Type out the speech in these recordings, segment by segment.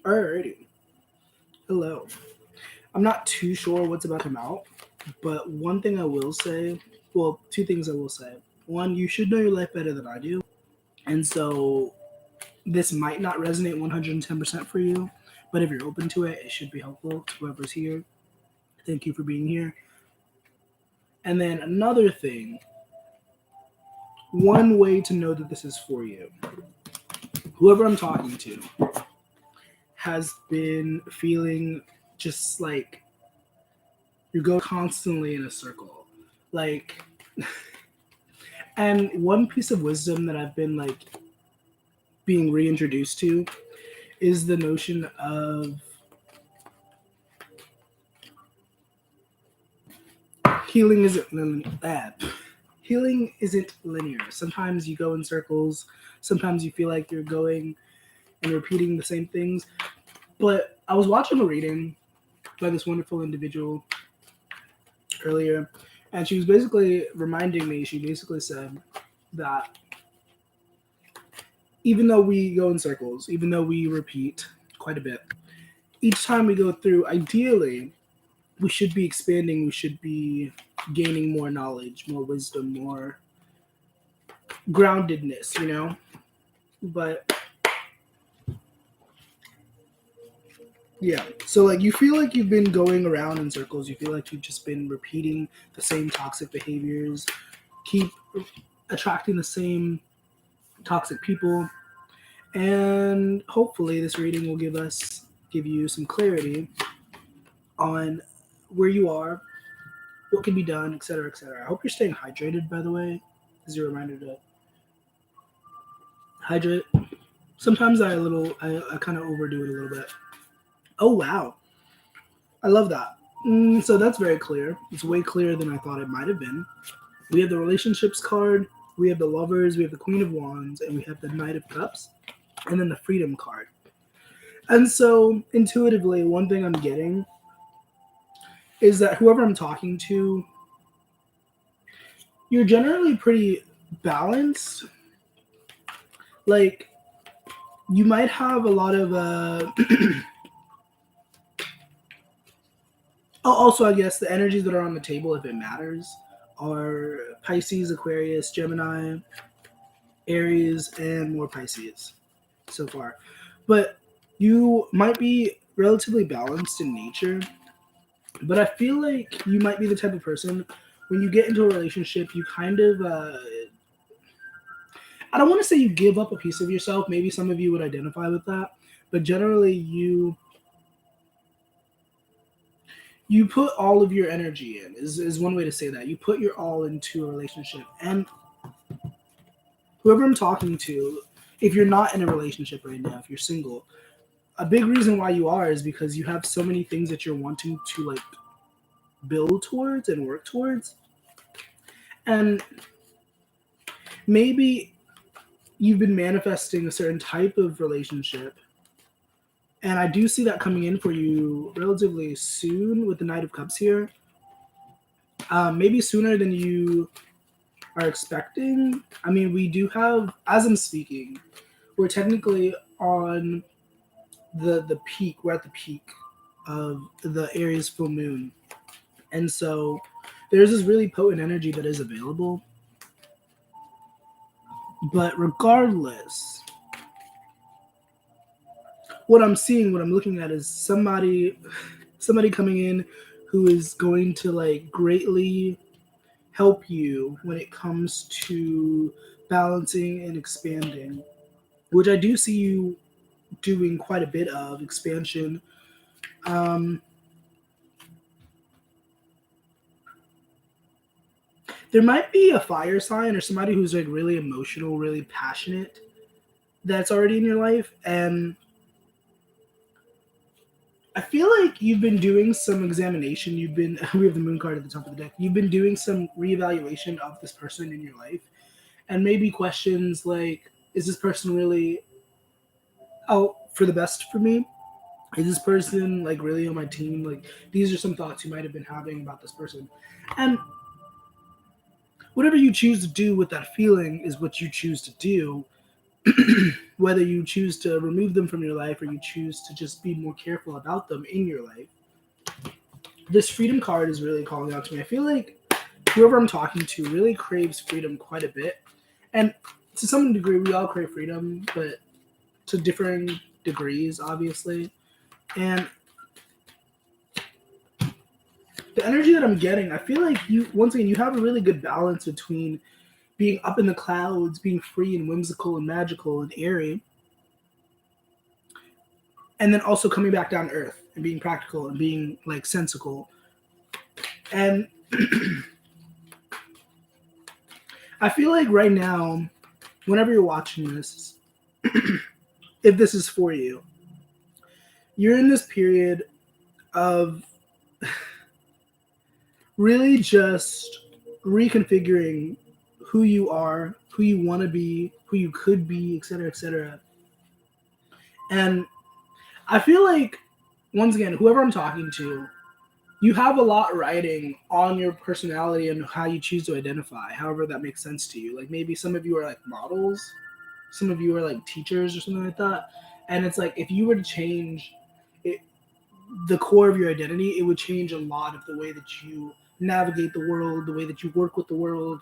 Alrighty. Hello. I'm not too sure what's about to come out, but one thing I will say, well, two things I will say. One, you should know your life better than I do. And so this might not resonate 110% for you, but if you're open to it, it should be helpful to whoever's here. Thank you for being here. And then another thing, one way to know that this is for you. Whoever I'm talking to has been feeling just like you go constantly in a circle. Like, and one piece of wisdom that I've been like being reintroduced to is the notion of healing isn't healing isn't linear. Sometimes you go in circles. Sometimes you feel like you're going and repeating the same things. But I was watching a reading by this wonderful individual earlier, and she was basically reminding me. She basically said that even though we go in circles, even though we repeat quite a bit, each time we go through, ideally, we should be expanding, we should be gaining more knowledge, more wisdom, more groundedness, you know? But yeah, so like you feel like you've been going around in circles, you feel like you've just been repeating the same toxic behaviors, keep attracting the same toxic people, and hopefully this reading will give you some clarity on where you are, what can be done, etc., etc. I hope you're staying hydrated, by the way. As a reminder to hydrate. Sometimes I kind of overdo it a little bit. Oh wow, I love that. So that's very clear. It's way clearer than I thought it might have been. We have the relationships card, we have the lovers, we have the Queen of Wands, and we have the Knight of Cups, and then the Freedom card. And so intuitively, one thing I'm getting is that whoever I'm talking to, you're generally pretty balanced. Like, you might have a lot of oh, also I guess the energies that are on the table, if it matters, are Pisces, Aquarius, Gemini, Aries, and more Pisces so far. But you might be relatively balanced in nature, but I feel like you might be the type of person when you get into a relationship, you kind of I don't want to say you give up a piece of yourself. Maybe some of you would identify with that, but generally you put all of your energy in is one way to say that. You put your all into a relationship. And whoever I'm talking to, if you're not in a relationship right now, if you're single, a big reason why you are is because you have so many things that you're wanting to like build towards and work towards. And maybe you've been manifesting a certain type of relationship, and I do see that coming in for you relatively soon with the Knight of Cups here. Maybe sooner than you are expecting. I mean, we do have, as I'm speaking, we're technically on the peak. We're at the peak of the Aries full moon, and so there's this really potent energy that is available. But regardless, what I'm seeing, what I'm looking at is somebody coming in who is going to like greatly help you when it comes to balancing and expanding, which I do see you doing quite a bit of expansion. Um, there might be a fire sign or somebody who's like really emotional, really passionate that's already in your life, and I feel like you've been doing some examination. You've been we have the moon card at the top of the deck. You've been doing some reevaluation of this person in your life, and maybe questions like, is this person really out for the best for me? Is this person like really on my team? Like, these are some thoughts you might have been having about this person. And whatever you choose to do with that feeling is what you choose to do. whether you choose to remove them from your life or you choose to just be more careful about them in your life. This freedom card is really calling out to me. I feel like whoever I'm talking to really craves freedom quite a bit. And to some degree, we all crave freedom, but to differing degrees, obviously. And the energy that I'm getting, I feel like you, once again, you have a really good balance between being up in the clouds, being free and whimsical and magical and airy, and then also coming back down to earth and being practical and being like sensical. And I feel like right now, whenever you're watching this, if this is for you, you're in this period of really just reconfiguring who you are, who you want to be, who you could be, etc., etc. And I feel like, once again, whoever I'm talking to, you have a lot riding on your personality and how you choose to identify, however that makes sense to you. Like maybe some of you are like models, some of you are like teachers or something like that. And it's like if you were to change it, the core of your identity, it would change a lot of the way that you navigate the world, the way that you work with the world.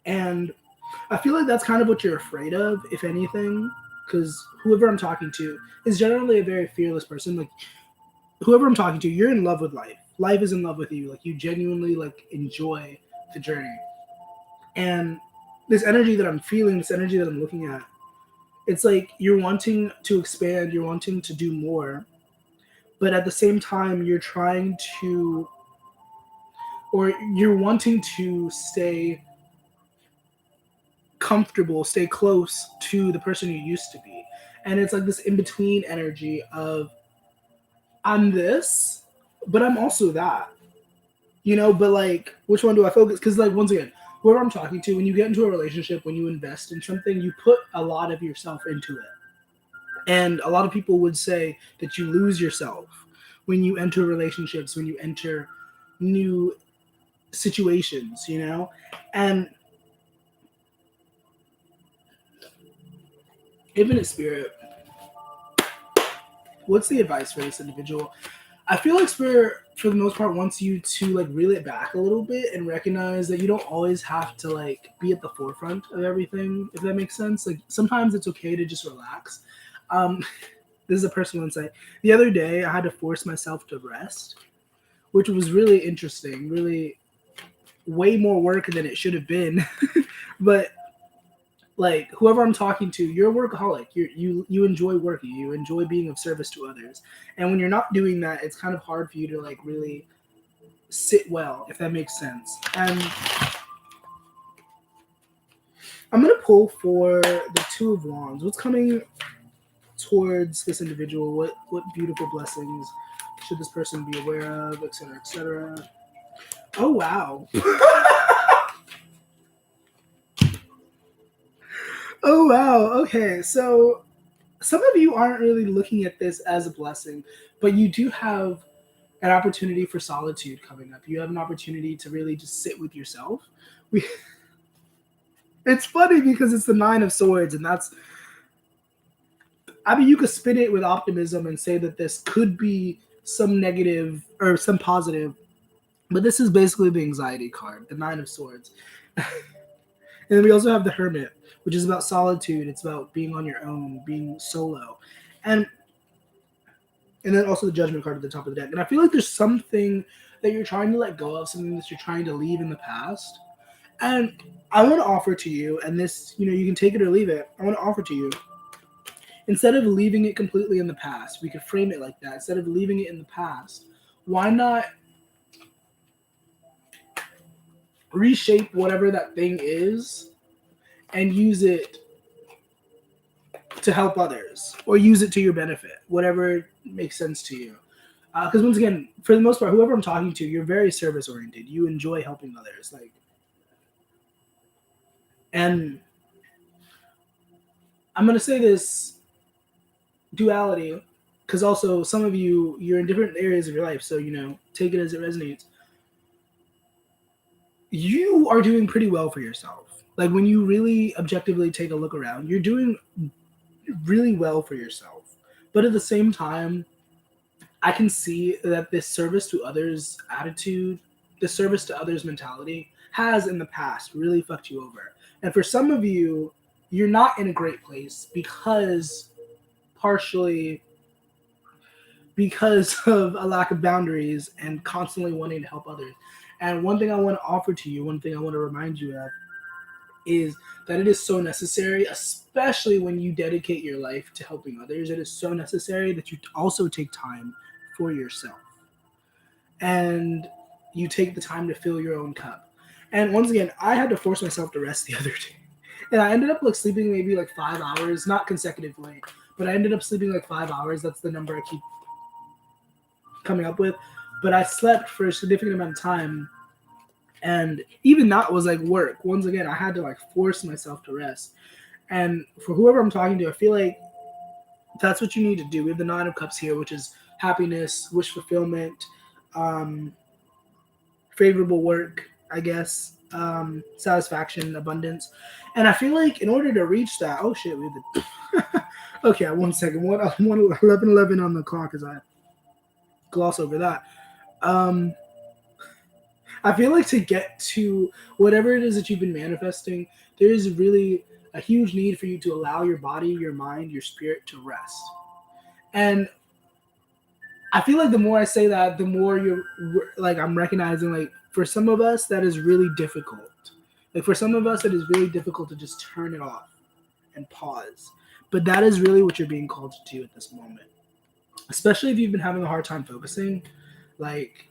And I feel like that's kind of what you're afraid of, if anything, because whoever I'm talking to is generally a very fearless person. Like whoever I'm talking to, you're in love with life. Life is in love with you. Like you genuinely like enjoy the journey. And this energy that I'm feeling, this energy that I'm looking at, it's like you're wanting to expand, you're wanting to do more, but at the same time you're trying to, or you're wanting to stay comfortable, stay close to the person you used to be. And it's like this in-between energy of I'm this, but I'm also that. You know, but like which one do I focus? Because like once again, whoever I'm talking to, when you get into a relationship, when you invest in something, you put a lot of yourself into it. And a lot of people would say that you lose yourself when you enter relationships, when you enter new situations, you know? And Infinite Spirit, what's the advice for this individual? I feel like Spirit, for the most part, wants you to like reel it back a little bit and recognize that you don't always have to like be at the forefront of everything, if that makes sense. Like sometimes it's okay to just relax. This is a personal insight. The other day, I had to force myself to rest, which was really interesting, really way more work than it should have been. But like whoever I'm talking to, you're a workaholic. You enjoy working. You enjoy being of service to others. And when you're not doing that, it's kind of hard for you to like really sit well, if that makes sense. And I'm gonna pull for the Two of Wands. What's coming towards this individual? What beautiful blessings should this person be aware of, etc., etc. Oh wow. Oh wow. Okay, so some of you aren't really looking at this as a blessing, but you do have an opportunity for solitude coming up. You have an opportunity to really just sit with yourself. It's funny because it's the Nine of Swords, and that's, I mean, you could spin it with optimism and say that this could be some negative or some positive, but this is basically the anxiety card, the Nine of Swords. And then we also have the Hermit, which is about solitude. It's about being on your own, being solo. And then also the Judgment card at the top of the deck. And I feel like there's something that you're trying to let go of, something that you're trying to leave in the past. And I want to offer to you, and this, you know, you can take it or leave it. I want to offer to you, instead of leaving it completely in the past, we could frame it like that. Instead of leaving it in the past, why not reshape whatever that thing is and use it to help others or use it to your benefit, whatever makes sense to you. Because once again, for the most part, whoever I'm talking to, you're very service oriented. You enjoy helping others, like, and I'm gonna say this duality because also some of you, you're in different areas of your life, so you know, take it as it resonates. You are doing pretty well for yourself. Like when you really objectively take a look around, you're doing really well for yourself. But at the same time, I can see that this service to others attitude, the service to others mentality has in the past really fucked you over. And for some of you, you're not in a great place because partially because of a lack of boundaries and constantly wanting to help others. And one thing I want to offer to you, one thing I want to remind you of is that it is so necessary, especially when you dedicate your life to helping others. It is so necessary that you also take time for yourself and you take the time to fill your own cup. And once again, I had to force myself to rest the other day. And I ended up like sleeping maybe like 5 hours, not consecutively, but I ended up sleeping like 5 hours. That's the number I keep coming up with. But I slept for a significant amount of time. And even that was like work. Once again, I had to like force myself to rest. And for whoever I'm talking to, I feel like that's what you need to do. We have the Nine of Cups here, which is happiness, wish fulfillment, favorable work, I guess, satisfaction, abundance. And I feel like in order to reach that, oh shit, we have the okay, 1 second. 11:11 on the clock as I gloss over that. I feel like to get to whatever it is that you've been manifesting, there is really a huge need for you to allow your body, your mind, your spirit to rest. And I feel like the more I say that, the more you're like, I'm recognizing like for some of us that is really difficult. Like for some of us, it is really difficult to just turn it off and pause. But that is really what you're being called to do at this moment. Especially if you've been having a hard time focusing, like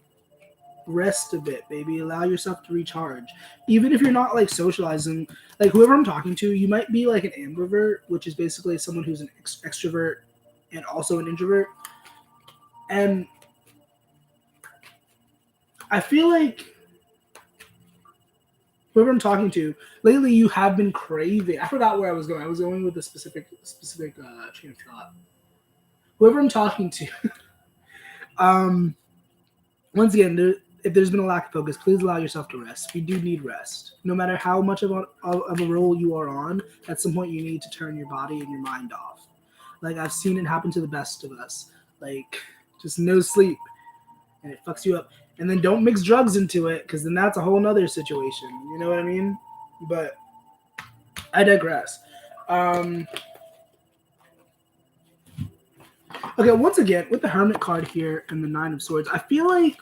rest a bit, baby. Allow yourself to recharge. Even if you're not like socializing, like whoever I'm talking to, you might be like an ambivert, which is basically someone who's an extrovert and also an introvert. And I feel like whoever I'm talking to, lately you have been craving. I forgot where I was going. I was going with a specific train of thought. Whoever I'm talking to, once again, if there's been a lack of focus, please allow yourself to rest. You do need rest. No matter how much of a role you are on, at some point you need to turn your body and your mind off. Like I've seen it happen to the best of us. Like just no sleep, and it fucks you up. And then don't mix drugs into it, because then that's a whole nother situation. You know what I mean? But I digress. Okay, once again, with the Hermit card here and the Nine of Swords, I feel like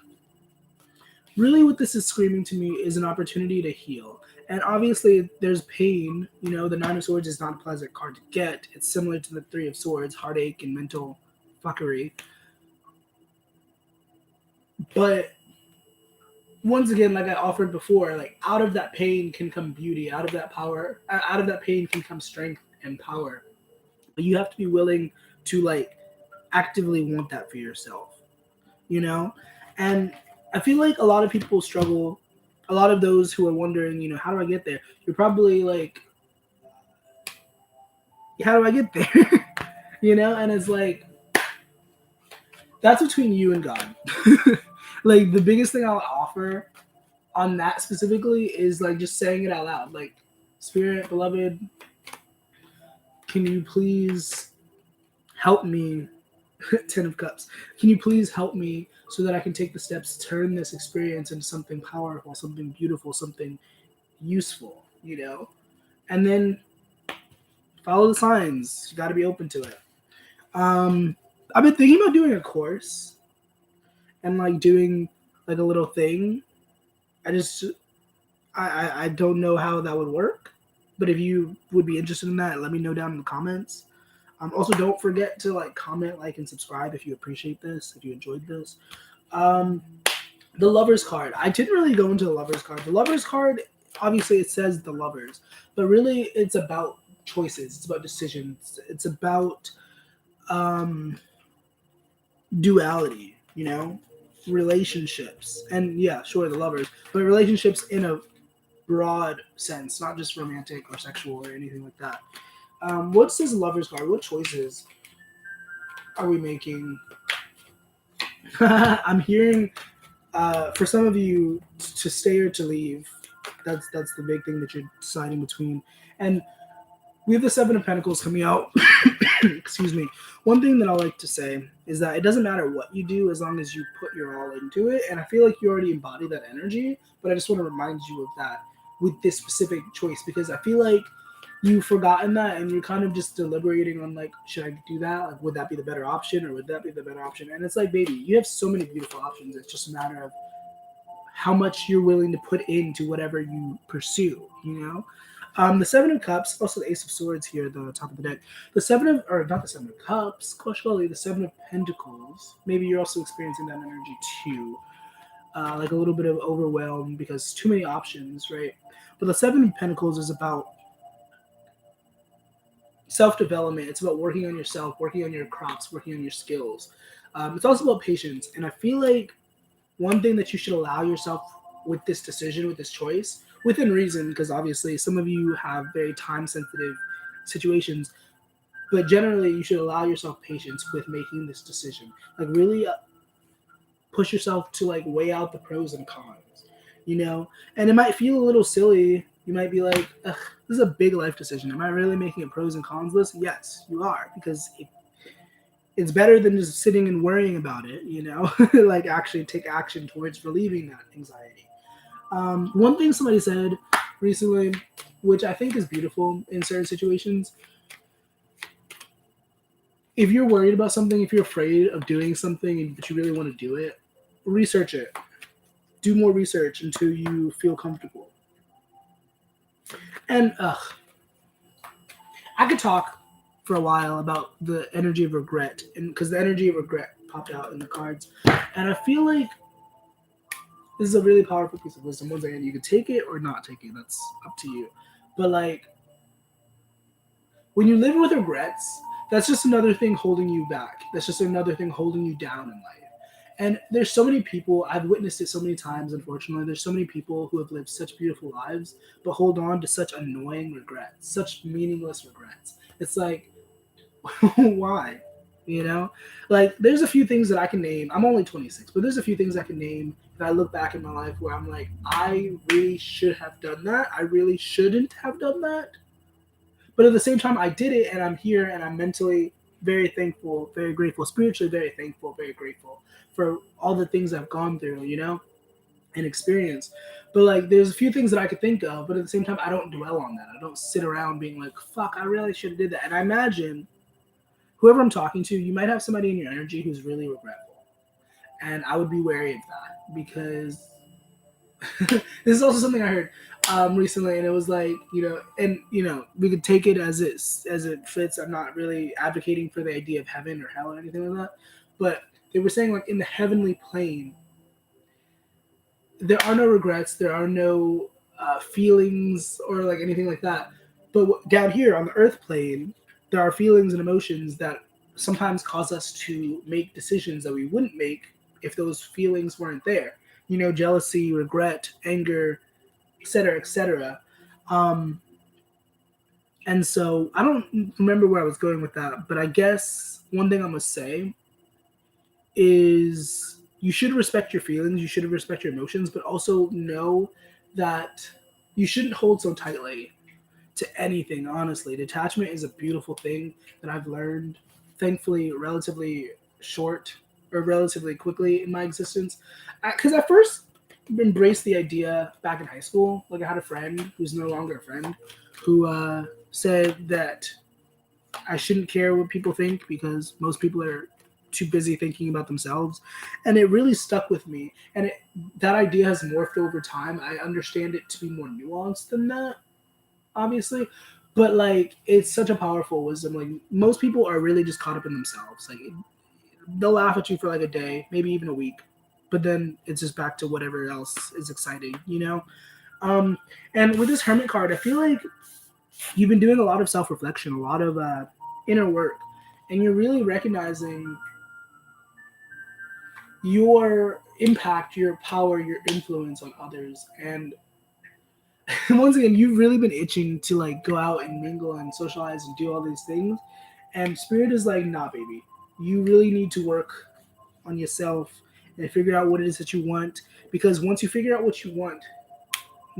really what this is screaming to me is an opportunity to heal. And obviously there's pain. You know, the Nine of Swords is not a pleasant card to get. It's similar to the Three of Swords, heartache and mental fuckery. But once again, like I offered before, like out of that pain can come beauty. Out of that pain can come strength and power. But you have to be willing to like actively want that for yourself, you know? And I feel like a lot of people struggle. A lot of those who are wondering, you know, how do I get there? You're probably like, how do I get there? You know? And it's like, that's between you and God. Like the biggest thing I'll offer on that specifically is like just saying it out loud. Like, Spirit, beloved, can you please help me? 10 of Cups. Can you please help me so that I can take the steps to turn this experience into something powerful, something beautiful, something useful, you know? And then follow the signs. You got to be open to it. I've been thinking about doing a course and like doing like a little thing. I don't know how that would work, but if you would be interested in that, let me know down in the comments. Also, don't forget to like comment, like, and subscribe if you appreciate this, if you enjoyed this. The Lovers card. I didn't really go into the Lovers card. The Lovers card, obviously, it says the Lovers, but really, it's about choices. It's about decisions. It's about duality. You know, relationships, and yeah, sure, the Lovers, but relationships in a broad sense, not just romantic or sexual or anything like that. What's this Lovers card? What choices are we making? I'm hearing for some of you to stay or to leave. That's the big thing that you're deciding between. And we have the Seven of Pentacles coming out. Excuse me. One thing that I like to say is that it doesn't matter what you do as long as you put your all into it. And I feel like you already embody that energy, but I just want to remind you of that with this specific choice, because I feel like you've forgotten that and you're kind of just deliberating on like, should I do that? Like, would that be the better option or would that be the better option? And it's like, baby, you have so many beautiful options. It's just a matter of how much you're willing to put into whatever you pursue, you know? The Seven of Cups, also the Ace of Swords here at the top of the deck. The Seven of, or not the Seven of Cups, Koshkali, the Seven of Pentacles. Maybe you're also experiencing that energy too. Like a little bit of overwhelm because too many options, right? But the Seven of Pentacles is about self-development. It's about working on yourself, working on your crops, working on your skills. It's also about patience. And I feel like one thing that you should allow yourself with this decision, with this choice, within reason, because obviously some of you have very time sensitive situations, but generally you should allow yourself patience with making this decision. Like really push yourself to like weigh out the pros and cons, you know? And it might feel a little silly. You might be like, ugh, this is a big life decision. Am I really making a pros and cons list? Yes, you are, because it's better than just sitting and worrying about it, you know? Like actually take action towards relieving that anxiety. One thing somebody said recently, which I think is beautiful in certain situations, if you're worried about something, if you're afraid of doing something but you really want to do it, research it. Do more research until you feel comfortable. And I could talk for a while about the energy of regret, and because the energy of regret popped out in the cards, and I feel like this is a really powerful piece of wisdom. Once again, you can take it or not take it. That's up to you. But like, when you live with regrets, that's just another thing holding you back. That's just another thing holding you down in life. And there's so many people, I've witnessed it so many times, unfortunately. There's so many people who have lived such beautiful lives, but hold on to such annoying regrets, such meaningless regrets. It's like, why? You know? Like, there's a few things that I can name. I'm only 26, but there's a few things I can name that I look back in my life where I'm like, I really should have done that. I really shouldn't have done that. But at the same time, I did it and I'm here and I'm mentally very thankful, very grateful, spiritually very thankful, very grateful for all the things I've gone through, you know, and experienced. But like, there's a few things that I could think of, but at the same time, I don't dwell on that. I don't sit around being like, fuck, I really should have did that. And I imagine whoever I'm talking to, you might have somebody in your energy who's really regretful. And I would be wary of that because this is also something I heard recently, and it was like, you know, and you know, we could take it as it fits. I'm not really advocating for the idea of heaven or hell or anything like that, but they were saying like in the heavenly plane, there are no regrets, there are no feelings or like anything like that. But down here on the earth plane, there are feelings and emotions that sometimes cause us to make decisions that we wouldn't make if those feelings weren't there. You know, jealousy, regret, anger, etc., etc. Um, and so I don't remember where I was going with that, but I guess one thing I'm gonna say is you should respect your feelings, you should respect your emotions, but also know that you shouldn't hold so tightly to anything. Honestly, detachment is a beautiful thing that I've learned, thankfully, relatively short or relatively quickly in my existence. Because I first embraced the idea back in high school. Like I had a friend who's no longer a friend who said that I shouldn't care what people think because most people are too busy thinking about themselves, and it really stuck with me. And that idea has morphed over time. I understand it to be more nuanced than that, obviously, but like it's such a powerful wisdom. Like most people are really just caught up in themselves. Like they'll laugh at you for like a day, maybe even a week, but then it's just back to whatever else is exciting, you know. And with this Hermit card, I feel like you've been doing a lot of self-reflection, a lot of inner work, and you're really recognizing your impact, your power, your influence on others. And once again, you've really been itching to like go out and mingle and socialize and do all these things. And Spirit is like, nah, baby, you really need to work on yourself and figure out what it is that you want. Because once you figure out what you want,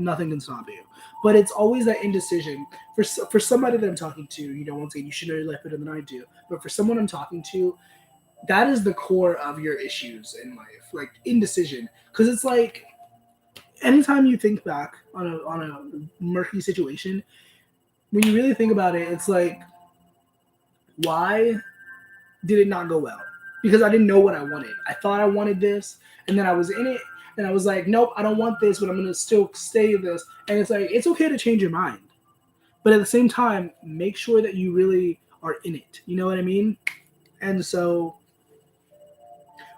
Nothing can stop you. But it's always that indecision. For somebody that I'm talking to, once again, you should know your life better than I do. But for someone I'm talking to, that is the core of your issues in life, like indecision. Because it's like anytime you think back on a murky situation, when you really think about it, it's like, why did it not go well? Because I didn't know what I wanted. I thought I wanted this, and then I was in it, and I was like, nope, I don't want this, but I'm gonna still stay in this. And it's like, it's okay to change your mind, but at the same time, make sure that you really are in it. You know what I mean? And so,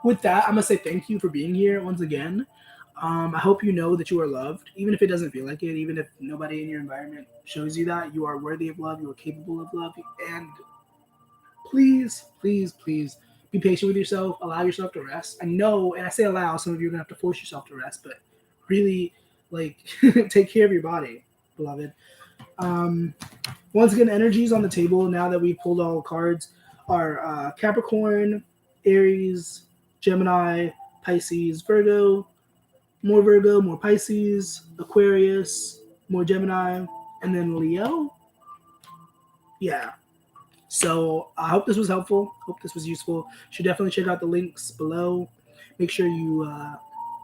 with that, I'm gonna say thank you for being here once again. I hope you know that you are loved, even if it doesn't feel like it, even if nobody in your environment shows you that. You are worthy of love, you are capable of love, and please, please, please be patient with yourself. Allow yourself to rest. I know, and I say allow, some of you are going to have to force yourself to rest, but really, like, take care of your body, beloved. Um, Once again, energies on the table now that we pulled all the cards are Capricorn, Aries, Gemini, Pisces, Virgo, more Pisces, Aquarius, more Gemini, and then Leo. Yeah. So I hope this was helpful. Hope this was useful. Should definitely check out the links below. Make sure you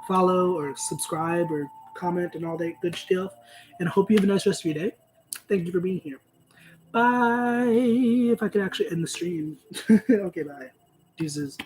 follow or subscribe or comment and all that good stuff. And I hope you have a nice rest of your day. Thank you for being here. Bye. If I could actually end the stream. Okay, bye. Deuces.